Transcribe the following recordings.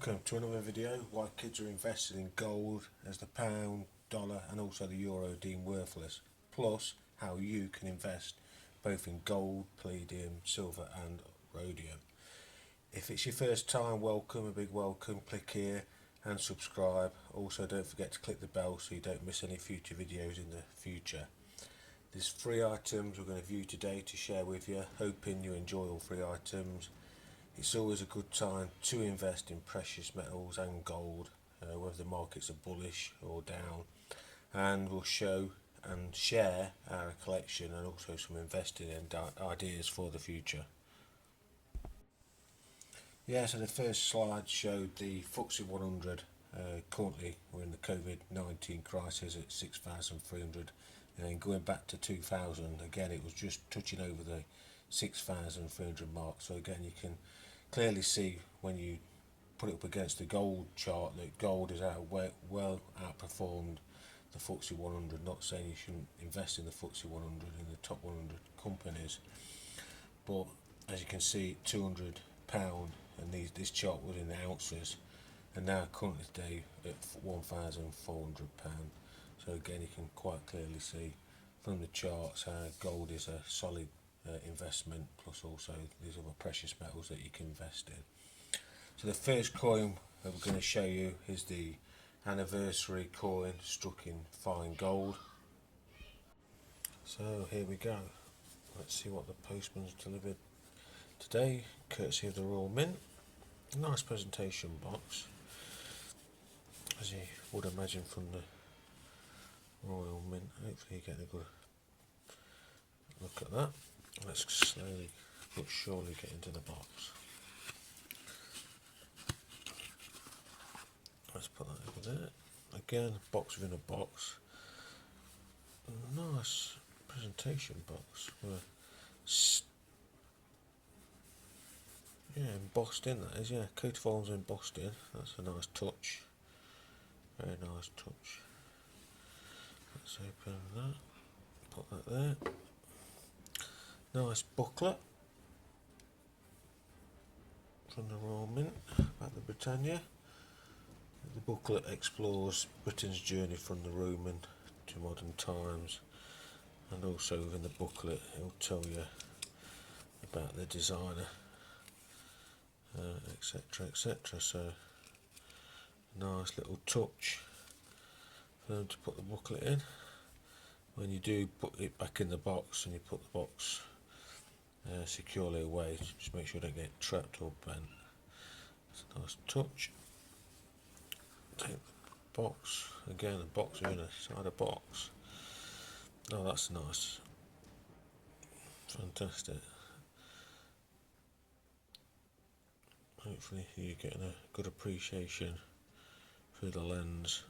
Welcome to another video why kids are invested in gold as the pound, dollar and also the euro deemed worthless, plus how you can invest both in gold, palladium, silver and rhodium. If it's your first time, welcome, a big welcome, click here and subscribe. Also don't forget to click the bell so you don't miss any future videos in the future. There's 3 items we're going to view today to share with you, hoping you enjoy all 3 items. It's always a good time to invest in precious metals and gold, whether the markets are bullish or down, and we'll show and share our collection and also some investing and ideas for the future. Yeah, so the first slide showed the FTSE 100. Currently we're in the COVID-19 crisis at 6,300, and then going back to 2000, again it was just touching over the 6,300 mark. So again you can clearly see when you put it up against the gold chart that gold is well outperformed the FTSE 100. Not saying you shouldn't invest in the FTSE 100 in the top 100 companies, but as you can see, £200, and this chart was in ounces, and now currently today at £1,400. So again you can quite clearly see from the charts how gold is a solid investment, plus also these other precious metals that you can invest in. So the first coin that we're going to show you is the anniversary coin struck in fine gold. So here we go. Let's see what the postman's delivered today, courtesy of the Royal Mint. A nice presentation box, as you would imagine from the Royal Mint. Hopefully you get a good look at that. Let's slowly but surely get into the box. Let's put that over there. Again, box within a box. A nice presentation box. Embossed in, that is, yeah. Coat of arms embossed in. That's a nice touch. Very nice touch. Let's open that. Put that there. Nice booklet from the Royal Mint about the Britannia. The booklet explores Britain's journey from the Roman to modern times, and also within the booklet it will tell you about the designer, etc, etc. So nice little touch for them to put the booklet in. When you do put it back in the box and you put the box securely away, just make sure you don't get trapped or bent. It's a nice touch. Take the box, again a box inside a box. Oh, that's nice. Fantastic. Hopefully you're getting a good appreciation through the lens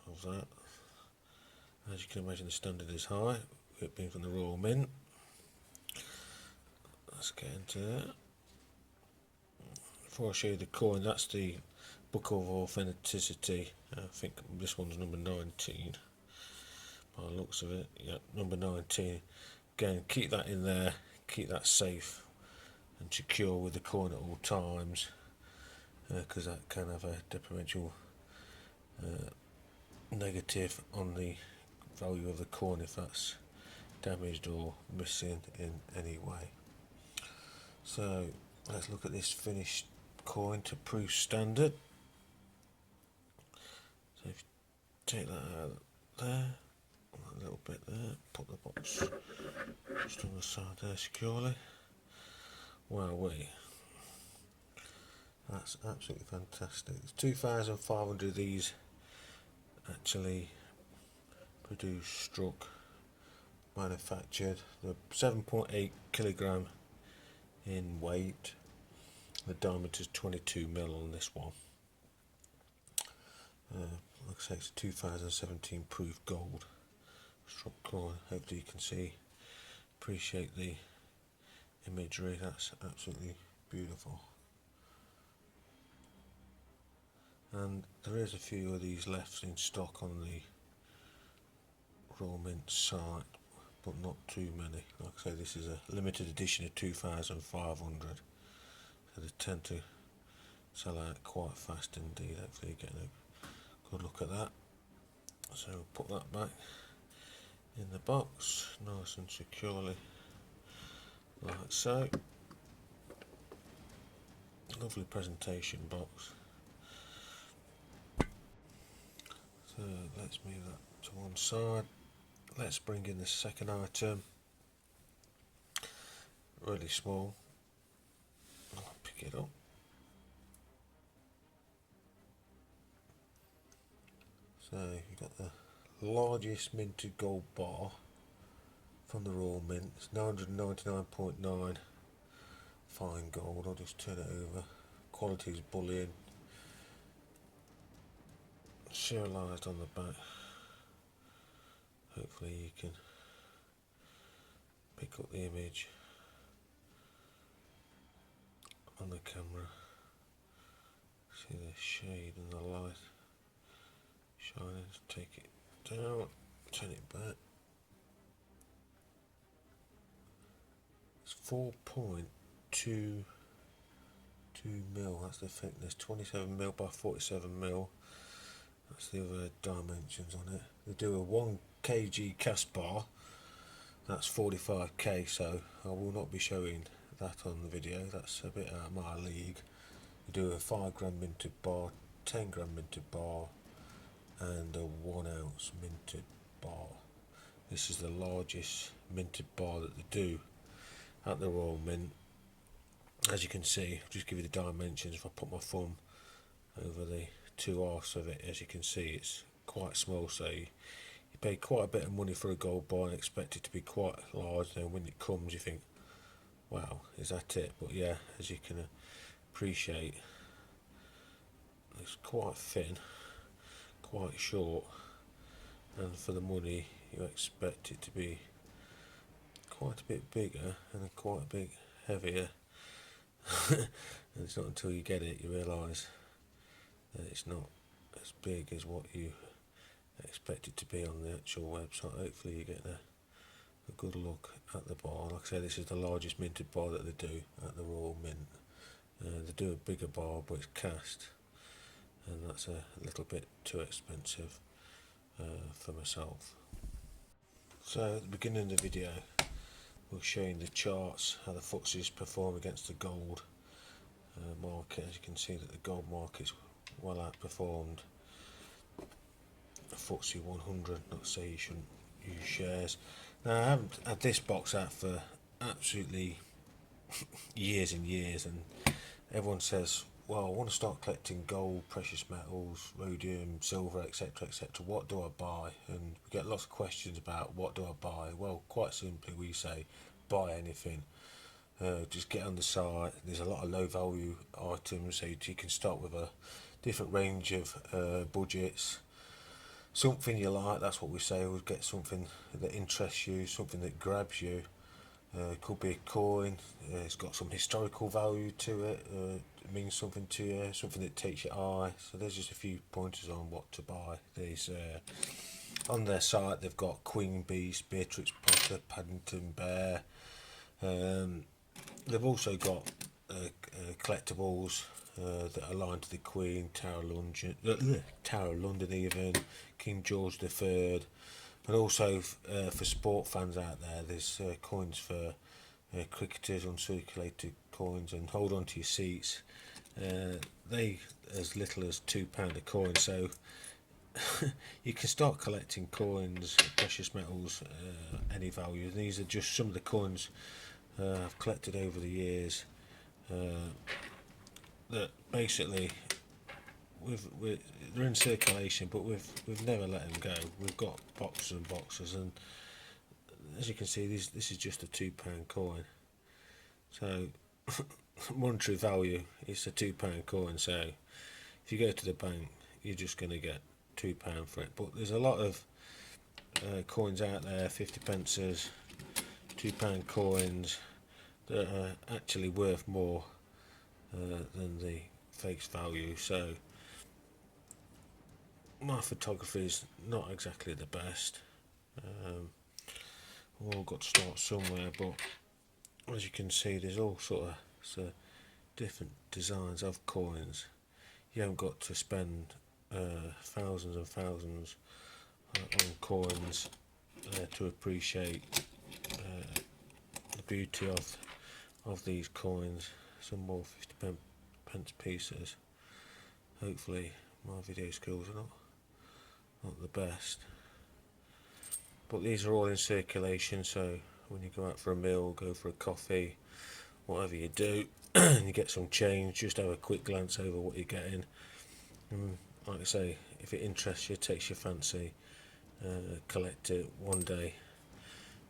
of that. As you can imagine, the standard is high, it being from the Royal Mint. Let's get into that. Before I show you the coin, that's the Book of Authenticity. I think this one's number 19 by the looks of it. Yeah, number 19. Again, keep that in there, keep that safe and secure with the coin at all times, because that can have a detrimental negative on the value of the coin if that's damaged or missing in any way. So let's look at this finished coin to proof standard. So if you take that out there, a little bit there, put the box just on the side there securely. Wowee, that's absolutely fantastic. There's 2,500 of these actually produced, struck, manufactured. They're 7.8 kilogram in weight. The diameter is 22 mil on this one. Like I say, it's 2017 proof gold struck coin. Hopefully you can appreciate the imagery. That's absolutely beautiful. And there is a few of these left in stock on the Royal Mint site, but not too many. Like I say, this is a limited edition of 2,500, so they tend to sell out quite fast indeed. Hopefully you're getting a good look at that. So we'll put that back in the box nice and securely like so. Lovely presentation box. So let's move that to one side. Let's bring in the second item. Really small. I'll pick it up. So you've got the largest minted gold bar from the Royal Mint. It's 999.9 fine gold. I'll just turn it over. Quality is bullion. Serialised on the back. Hopefully you can pick up the image on the camera. See the shade and the light shining. Take it down, turn it back. It's 4.22 mil. That's the thickness. 27 mil by 47 mil. That's the other dimensions on it. They do a 1 kg cast bar. That's 45k. So I will not be showing that on the video. That's a bit out of my league. You do a 5 gram minted bar, 10 gram minted bar, and a 1 ounce minted bar. This is the largest minted bar that they do at the Royal Mint. As you can see, I'll just give you the dimensions. If I put my thumb over the two arcs of it, as you can see, it's quite small. So you pay quite a bit of money for a gold bar and expect it to be quite large. Then when it comes, you think, wow, is that it? But yeah, as you can appreciate, it's quite thin, quite short, and for the money you expect it to be quite a bit bigger and quite a bit heavier. And it's not until you get it you realise that it's not as big as what you expect it to be on the actual website. Hopefully you get a good look at the bar. Like I say, this is the largest minted bar that they do at the Royal Mint. They do a bigger bar, but it's cast, and that's a little bit too expensive for myself. So at the beginning of the video we're showing the charts, how the FTSEs perform against the gold market. As you can see that the gold market's well outperformed the FTSE 100. Not to say you shouldn't use shares. Now I haven't had this box out for absolutely years and years, and everyone says, well, I want to start collecting gold, precious metals, rhodium, silver, etc, etc. What do I buy? And we get lots of questions about what do I buy. Well, quite simply we say buy anything. Just get on the site. There's a lot of low value items, so you can start with a different range of budgets. Something you like, that's what we say. We'll get something that interests you, something that grabs you. It could be a coin, it's got some historical value to it, it means something to you, something that takes your eye. So there's just a few pointers on what to buy. There's on their site they've got Queen Beast, Beatrix Potter, Paddington Bear. They've also got collectibles that are aligned to the Queen, Tower of London even, King George III. And also for sport fans out there, there's coins for cricketers, uncirculated coins, and hold on to your seats. They as little as £2 a coin, so you can start collecting coins, precious metals, any value. These are just some of the coins I've collected over the years that basically they're in circulation, but we've never let them go. We've got boxes and boxes, and as you can see, this is just a £2 coin. So monetary value is a £2 coin. So if you go to the bank, you're just going to get £2 for it. But there's a lot of coins out there, 50 pences, £2 coins, that are actually worth more than the face value. So my photography is not exactly the best. We've all got to start somewhere, but as you can see, there's all sort of different designs of coins. You haven't got to spend thousands and thousands on coins to appreciate the beauty of these coins. Some more 50p pieces. Hopefully my video skills are not the best, but these are all in circulation, so when you go out for a meal, go for a coffee, whatever you do, and you get some change, just have a quick glance over what you're getting. Like I say, if it interests you, takes your fancy, collect it one day.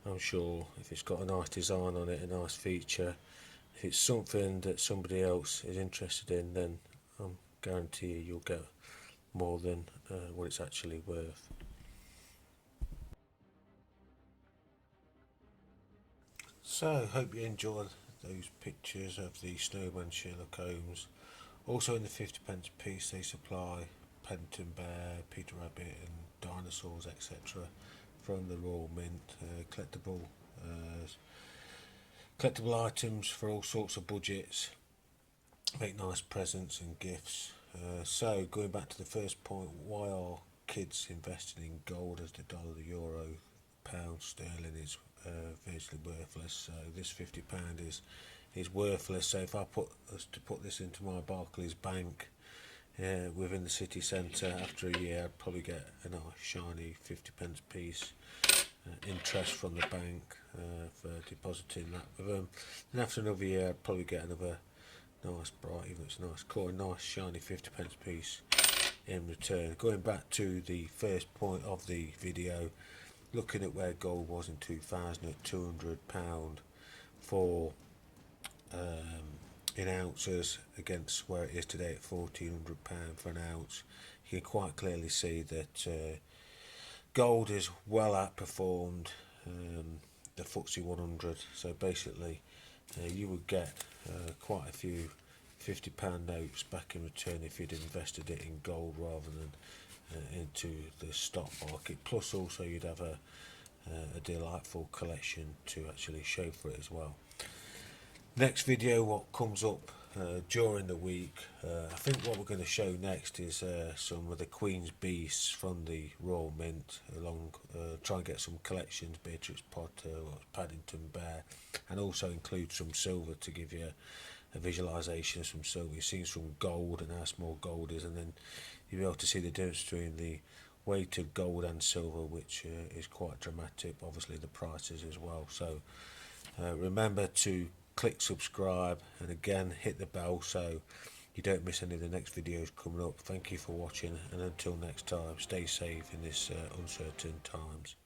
I'm sure if it's got a nice design on it, a nice feature, if it's something that somebody else is interested in, then I'm guarantee you'll get more than what it's actually worth. So, hope you enjoyed those pictures of the snowman Sherlock Holmes. Also in the 50p piece they supply Paddington Bear, Peter Rabbit and dinosaurs, etc. from the Royal Mint. Collectible items for all sorts of budgets, make nice presents and gifts. So going back to the first point, why are kids investing in gold as the dollar, the euro, pound sterling is virtually worthless? So this £50 is worthless. So if I was to put this into my Barclays bank within the city centre, after a year I'd probably get a nice shiny 50p piece interest from the bank for depositing that with them. And after another year I'd probably get another nice bright, even if it's a nice coin, nice shiny 50p piece in return. Going back to the first point of the video, looking at where gold was in 2000 at £200 for in ounces against where it is today at £1,400 for an ounce, you can quite clearly see that gold has well outperformed the FTSE 100. So basically you would get quite a few £50 notes back in return if you'd invested it in gold rather than into the stock market. Plus also you'd have a delightful collection to actually show for it as well. Next video, what comes up during the week, I think what we're going to show next is some of the Queen's Beasts from the Royal Mint, along try and get some collections, Beatrix Potter, Paddington Bear, and also include some silver to give you a visualisation of some silver. You've seen some gold and how small gold is, and then you'll be able to see the difference between the weight of gold and silver, which is quite dramatic, obviously the prices as well. So remember to click subscribe and again hit the bell so you don't miss any of the next videos coming up. Thank you for watching, and until next time, stay safe in this uncertain times.